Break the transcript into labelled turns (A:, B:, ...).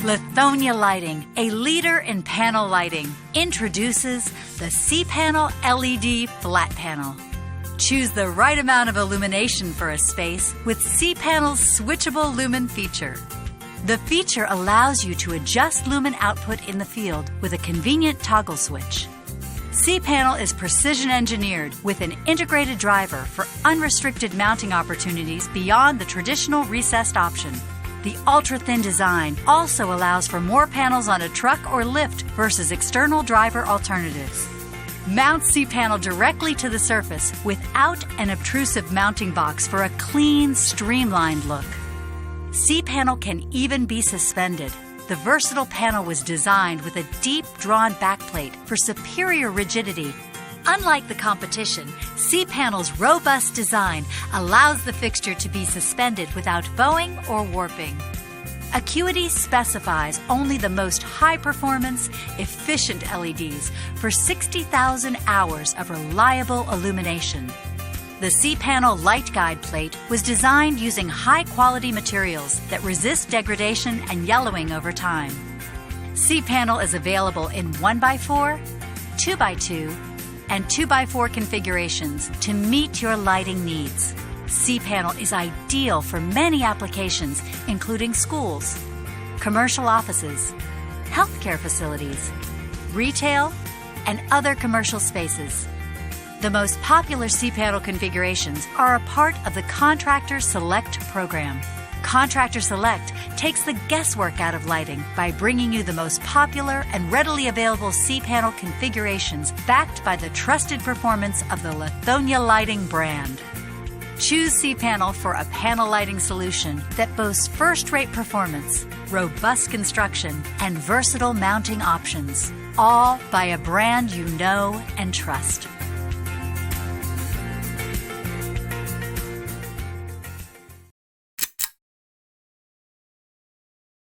A: Lithonia Lighting, a leader in panel lighting, introduces the CPANL LED Flat Panel. Choose the right amount of illumination for a space with CPANL's Switchable Lumen feature. The feature allows you to adjust lumen output in the field with a convenient toggle switch. CPANL is precision engineered with an integrated driver for unrestricted mounting opportunities beyond the traditional recessed option. The ultra-thin design also allows for more panels on a truck or lift versus external driver alternatives. Mount CPANL directly to the surface without an obtrusive mounting box for a clean, streamlined look. CPANL can even be suspended. The versatile panel was designed with a deep drawn backplate for superior rigidity. Unlike the competition, CPANL's robust design allows the fixture to be suspended without bowing or warping. Acuity specifies only the most high-performance, efficient LEDs for 60,000 hours of reliable illumination. The CPANL light guide plate was designed using high-quality materials that resist degradation and yellowing over time. CPANL is available in 1x4, 2x2, and 2x4 configurations to meet your lighting needs. CPANL is ideal for many applications, including schools, commercial offices, healthcare facilities, retail, and other commercial spaces. The most popular CPANL configurations are a part of the Contractor Select program. Contractor Select takes the guesswork out of lighting by bringing you the most popular and readily available CPANL configurations backed by the trusted performance of the Lithonia Lighting brand. Choose CPANL for a panel lighting solution that boasts first-rate performance, robust construction, and versatile mounting options, all by a brand you know and trust.